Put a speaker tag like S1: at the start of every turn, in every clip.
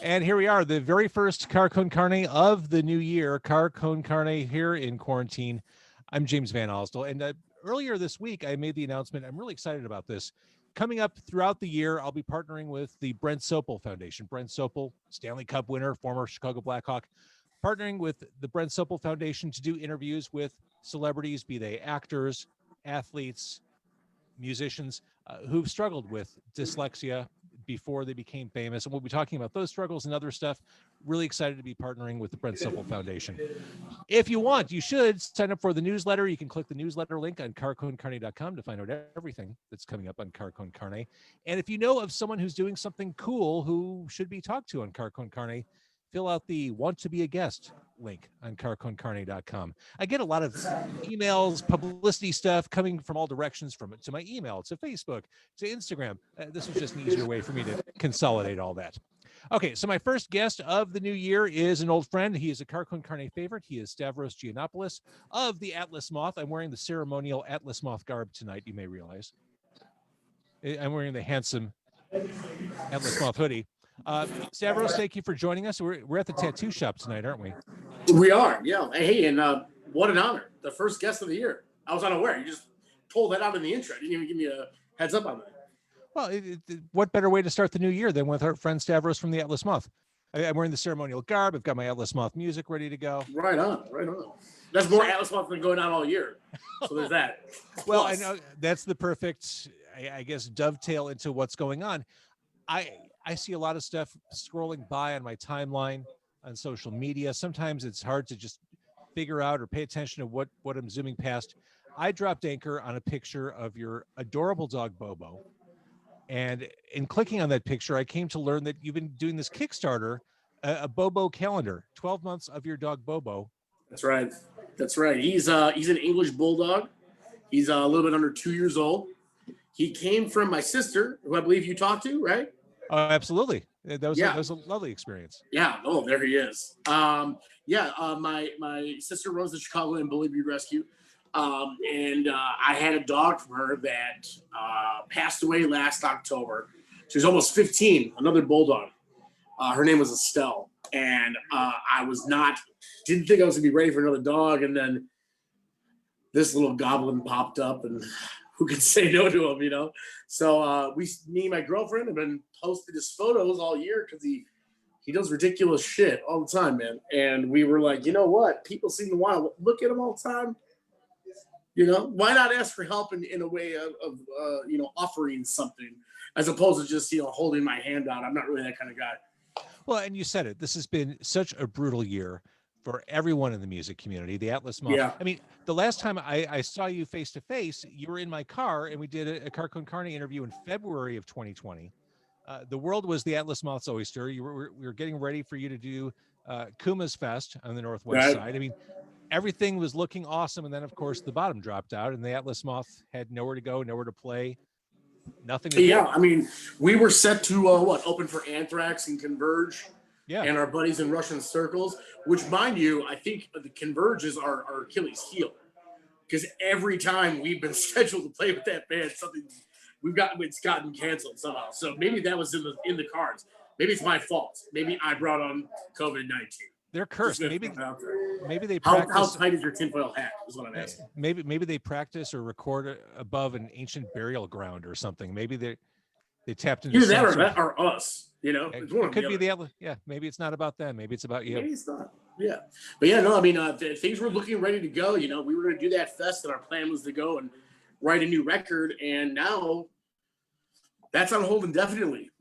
S1: And here we are, the very first Car Con Carne of the new year, Car Con Carne here in quarantine. I'm James Van Osdell, and earlier this week, I made the announcement. I'm really excited about this. Coming up throughout the year, I'll be partnering with the Brent Sopel Foundation. Brent Sopel, Stanley Cup winner, former Chicago Blackhawk, partnering with the Brent Sopel Foundation to do interviews with celebrities, be they actors, athletes, musicians who've struggled with dyslexia before they became famous. And we'll be talking about those struggles and other stuff. Really excited to be partnering with the Brent Sopel Foundation. If you want, you should sign up for the newsletter. You can click the newsletter link on carconcarne.com to find out everything that's coming up on Car Con Carne. And if you know of someone who's doing something cool who should be talked to on Car Con Carne, fill out the want to be a guest link on carconcarne.com. I get a lot of emails, publicity stuff coming from all directions, from to my email, to Facebook, to Instagram. This was just an easier way for me to consolidate all that. Okay, so my first guest of the new year is an old friend. He is a Car Con Carne favorite. He is Stavros Giannopoulos of the Atlas Moth. I'm wearing the ceremonial Atlas Moth garb tonight, you may realize. I'm wearing the handsome Atlas Moth hoodie. Stavros, thank you for joining us. We're at the tattoo shop tonight, aren't we?
S2: We are, yeah. Hey, and what an honor. The first guest of the year. I was unaware. You just pulled that out in the intro. You didn't even give me a heads up on that.
S1: Well, what better way to start the new year than with our friend Stavros from the Atlas Moth? I'm wearing the ceremonial garb. I've got my Atlas Moth music ready to go.
S2: Right on, right on. That's more Atlas Moth than going on all year. So there's that.
S1: Well, I know that's the perfect, I guess, dovetail into what's going on. I see a lot of stuff scrolling by on my timeline on social media. Sometimes it's hard to just figure out or pay attention to what I'm zooming past. I dropped anchor on a picture of your adorable dog, Bobo. And in clicking on that picture, I came to learn that you've been doing this Kickstarter, a Bobo calendar, 12 months of your dog, Bobo.
S2: That's right. That's right. He's an English bulldog. He's a little bit under 2 years old. He came from my sister, who I believe you talked to, right?
S1: Oh, absolutely. That was a lovely experience.
S2: Yeah. Oh, there he is. My sister runs the Chicago and Bully Breed Rescue. And I had a dog from her that passed away last October. She was almost 15, another bulldog. Her name was Estelle. And didn't think I was gonna be ready for another dog. And then this little goblin popped up, and who could say no to him, you know? So me and my girlfriend have been posting his photos all year because he does ridiculous shit all the time, man. And we were like, you know what? People seem to want to look at him all the time. You know, why not ask for help in a way of offering something as opposed to just, holding my hand out. I'm not really that kind of guy.
S1: Well, and you said it. This has been such a brutal year for everyone in the music community, the Atlas Moth.
S2: Yeah.
S1: I mean, the last time I saw you face to face, you were in my car and we did a Car Con Carne interview in February of 2020. The world was the Atlas Moth's oyster. We were getting ready for you to do Kuma's Fest on the Northwest side. I mean, everything was looking awesome. And then, of course, the bottom dropped out and the Atlas Moth had nowhere to go, nowhere to play, nothing to do.
S2: Yeah, I mean, we were set to, open for Anthrax and Converge. Yeah. And our buddies in Russian Circles, which, mind you, I think the Converge is our Achilles heel. Because every time we've been scheduled to play with that band, it's gotten canceled somehow. So maybe that was in the cards. Maybe it's my fault. Maybe I brought on COVID-19.
S1: They're cursed. Maybe they practice.
S2: How tight is your tinfoil hat? Is what I'm asking.
S1: Maybe they practice or record above an ancient burial ground or something. Maybe they tapped into.
S2: Either that or us.
S1: It could be the Atlas. Yeah, maybe it's not about them. Maybe it's about you.
S2: Maybe it's not. Yeah, but yeah, no. I mean, things were looking ready to go. We were going to do that fest, and our plan was to go and write a new record. And now that's on hold indefinitely.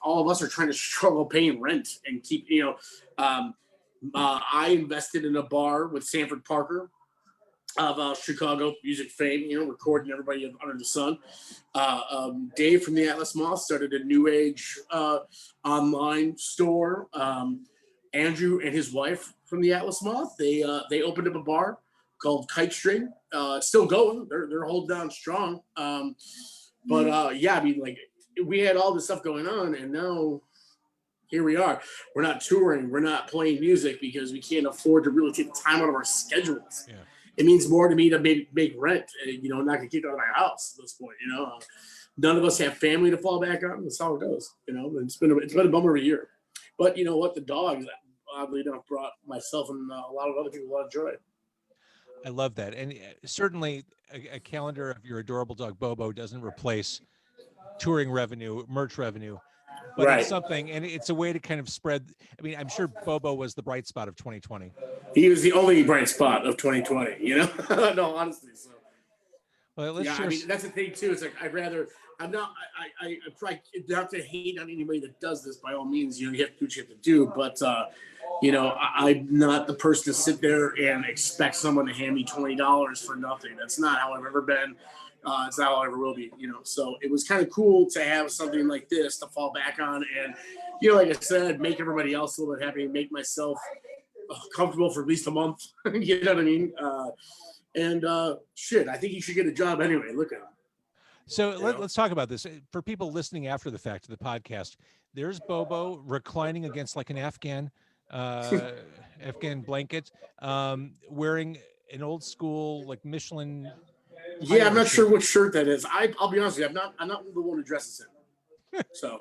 S2: All of us are trying to struggle paying rent and keep. I invested in a bar with Sanford Parker of Chicago music fame, recording everybody under the sun. Dave from the Atlas Moth started a new age online store. Andrew and his wife from the Atlas Moth, they opened up a bar called Kite String. It's still going. They're holding down strong. We had all this stuff going on, and now here we are. We're not touring. We're not playing music because we can't afford to really take the time out of our schedules. Yeah. It means more to me to make rent, not get kicked out of my house at this point. none of us have family to fall back on. That's how it goes. It's been a bummer of a year. But you know what? The dogs, oddly enough, brought myself and a lot of other people a lot of joy.
S1: I love that. And certainly a calendar of your adorable dog Bobo doesn't replace touring revenue, merch revenue, but
S2: Right.
S1: it's something, and it's a way to kind of spread. I mean, I'm sure Bobo was the bright spot of 2020.
S2: He was the only bright spot of 2020, No, honestly. So
S1: well, let's
S2: I mean, that's the thing too. It's like I'm not I try not to hate on anybody that does this. By all means, you have to do what you have to do, but I'm not the person to sit there and expect someone to hand me $20 for nothing. That's not how I've ever been. It's not how I ever will be, So it was kind of cool to have something like this to fall back on, and like I said, make everybody else a little bit happy, make myself comfortable for at least a month. You know what I mean? Shit, I think you should get a job anyway. Look at him.
S1: So let's talk about this. For people listening after the fact of the podcast, there's Bobo reclining against like an Afghan blanket, wearing an old school like Michelin.
S2: Yeah, I'm not sure what shirt that is. I'll be honest with you, I'm not the one who dresses him. So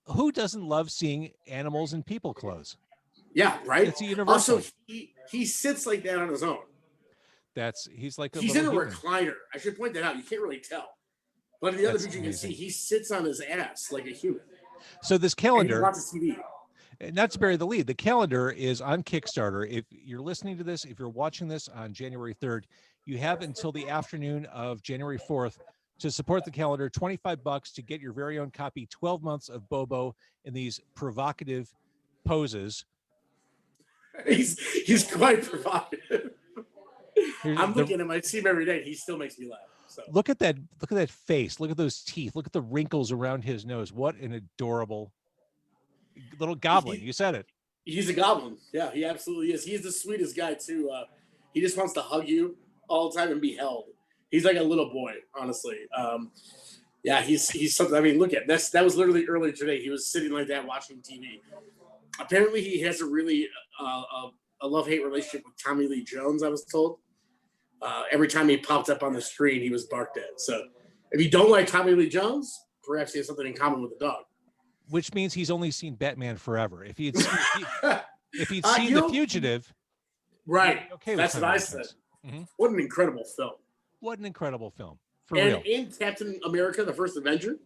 S1: who doesn't love seeing animals in people clothes?
S2: Yeah, right.
S1: It's a universal.
S2: Also, he sits like that on his own.
S1: He's like
S2: he's in a recliner. I should point that out. You can't really tell, but in the other picture you can see he sits on his ass like a human.
S1: So this calendar,
S2: and he watches TV.
S1: Not to bury the lead, the calendar is on Kickstarter. If you're listening to this, if you're watching this on January 3rd, you have until the afternoon of January 4th to support the calendar. $25 to get your very own copy. 12 months of Bobo in these provocative poses.
S2: He's quite provocative. I'm looking at him. I see him every day. He still makes me laugh. So.
S1: Look at that face. Look at those teeth. Look at the wrinkles around his nose. What an adorable little goblin. You said it. He's
S2: a goblin. Yeah, he absolutely is. He's the sweetest guy too. He just wants to hug you all the time and be held. He's like a little boy, honestly. Yeah, he's something. I mean, look at this. That was literally earlier today. He was sitting like that watching TV. Apparently, he has a really a love-hate relationship with Tommy Lee Jones, I was told. Every time he popped up on the screen, he was barked at. So if you don't like Tommy Lee Jones, perhaps he has something in common with the dog.
S1: Which means he's only seen Batman Forever. If he'd seen The Fugitive,
S2: right? Okay, that's what I said. Mm-hmm. What an incredible film!
S1: What an incredible film!
S2: And in Captain America: The First Avenger.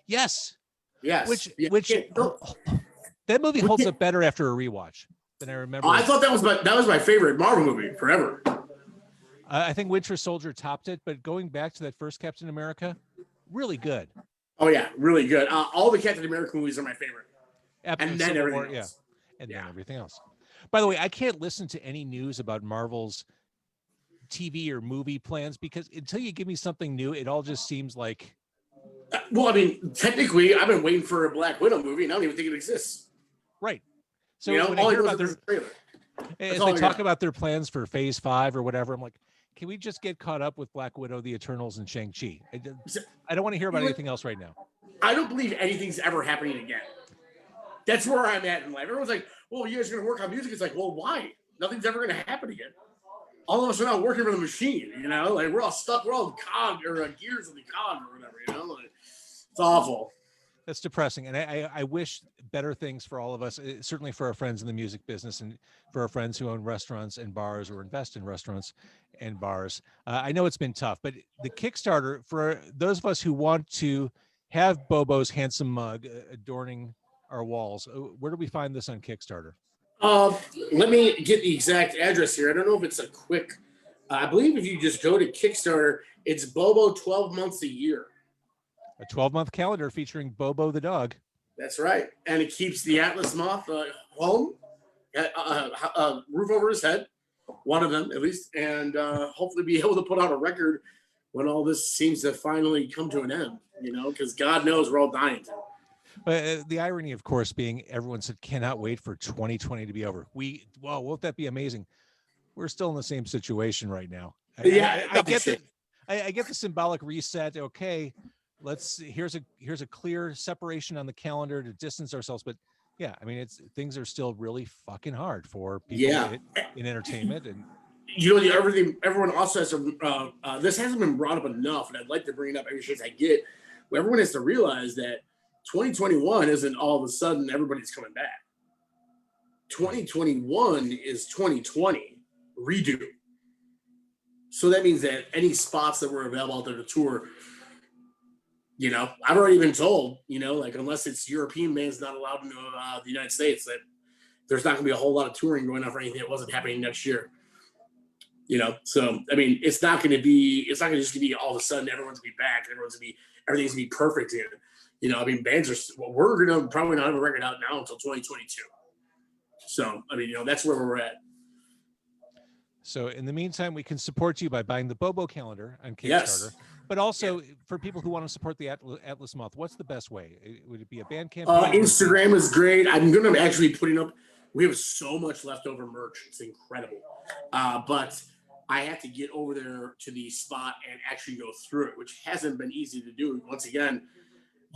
S1: Yes.
S2: Yes.
S1: That movie holds up better after a rewatch than I remember.
S2: I thought that was my favorite Marvel movie forever.
S1: I think Winter Soldier topped it, but going back to that first Captain America, really good.
S2: Oh yeah, really good. All the Captain America movies are my favorite.
S1: And then everything else. Yeah. Then everything else. By the way, I can't listen to any news about Marvel's TV or movie plans because until you give me something new, it all just seems like.
S2: Well, I mean, technically, I've been waiting for a Black Widow movie, and I don't even think it exists.
S1: Right. So when I hear about as they talk about their plans for Phase 5 or whatever, I'm like, can we just get caught up with Black Widow, the Eternals, and Shang-Chi? I don't want to hear about anything else right now.
S2: I don't believe anything's ever happening again. That's where I'm at in life. Everyone's like, well, you guys are going to work on music. It's like, well, why? Nothing's ever going to happen again. All of us are not working for the machine, Like, we're all stuck. We're all cog or gears in the cog or whatever, Like, it's awful.
S1: That's depressing. And I wish better things for all of us, certainly for our friends in the music business and for our friends who own restaurants and bars or invest in restaurants and bars. I know it's been tough, but the Kickstarter, for those of us who want to have Bobo's handsome mug adorning our walls, where do we find this on Kickstarter?
S2: Let me get the exact address here. I don't know if it's a quick, I believe if you just go to Kickstarter, it's Bobo 12 months a year.
S1: A 12-month calendar featuring Bobo the dog.
S2: That's right. And it keeps the Atlas Moth home, roof over his head, one of them at least, and hopefully be able to put out a record when all this seems to finally come to an end, because God knows we're all dying.
S1: But the irony, of course, being everyone said cannot wait for 2020 to be over. Won't that be amazing? We're still in the same situation right now. I get the symbolic reset. Okay. Here's a clear separation on the calendar to distance ourselves, but things are still really fucking hard for people in entertainment. And
S2: Everyone also has to. This hasn't been brought up enough, and I'd like to bring it up every chance I get. But everyone has to realize that 2021 isn't all of a sudden everybody's coming back. 2021 is 2020 redo. So that means that any spots that were available out there to tour, I've already been told, like unless it's European bands not allowed into the United States, that there's not going to be a whole lot of touring going on for anything that wasn't happening next year. So I mean, it's not going to just be all of a sudden everyone's going to be back, everything's going to be perfect again. I mean, bands we're going to probably not have a record out now until 2022. So I mean, that's where we're at.
S1: So in the meantime, we can support you by buying the Bobo calendar on Kickstarter.
S2: Yes.
S1: But also for people who want to support the Atlas Moth, what's the best way? Would it be a Bandcamp?
S2: Instagram is great. I'm going to actually be putting up. We have so much leftover merch. It's incredible. But I have to get over there to the spot and actually go through it, which hasn't been easy to do. Once again,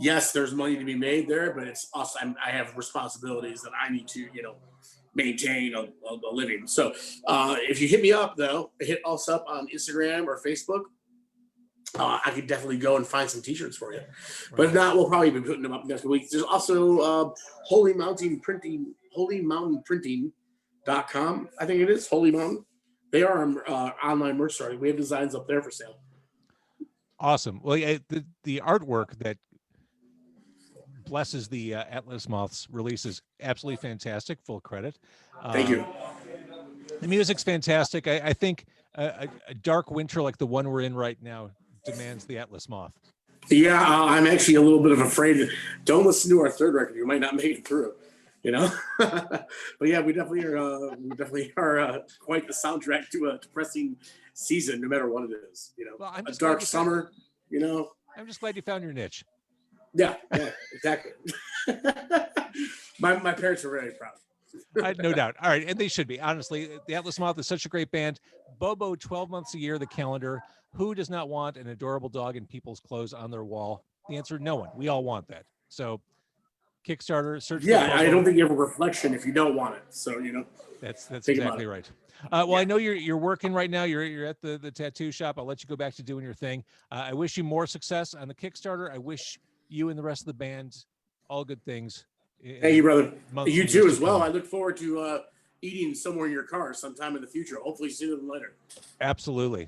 S2: yes, there's money to be made there, but it's also I have responsibilities that I need to, maintain a living. So if you hit me up, though, hit us up on Instagram or Facebook. I could definitely go and find some T-shirts for you. Right. But if not, we'll probably be putting them up next week. There's also Holy Mountain Printing.com. I think it is Holy Mountain. They are online merch starting. We have designs up there for sale.
S1: Awesome. Well, the artwork that blesses the Atlas Moth's release is absolutely fantastic. Full credit.
S2: Thank you.
S1: The music's fantastic. I think a dark winter like the one we're in right now demands the Atlas Moth.
S2: Yeah, I'm actually a little bit of afraid. Don't listen to our third record. You might not make it through. But yeah, we definitely are quite the soundtrack to a depressing season, no matter what it is.
S1: Well,
S2: a dark summer.
S1: I'm just glad you found your niche.
S2: Yeah, exactly. my parents are very proud.
S1: No doubt. All right, and they should be. Honestly, the Atlas Moth is such a great band. Bobo, 12 months a year, the calendar. Who does not want an adorable dog in people's clothes on their wall? The answer: no one. We all want that. So, Kickstarter, search.
S2: Yeah, I don't think you have a reflection if you don't want it. So
S1: that's exactly right. Well, I know you're working right now. You're at the tattoo shop. I'll let you go back to doing your thing. I wish you more success on the Kickstarter. I wish you and the rest of the band all good things.
S2: Thank you, brother. You too as well. I look forward to eating somewhere in your car sometime in the future. Hopefully sooner than later.
S1: Absolutely.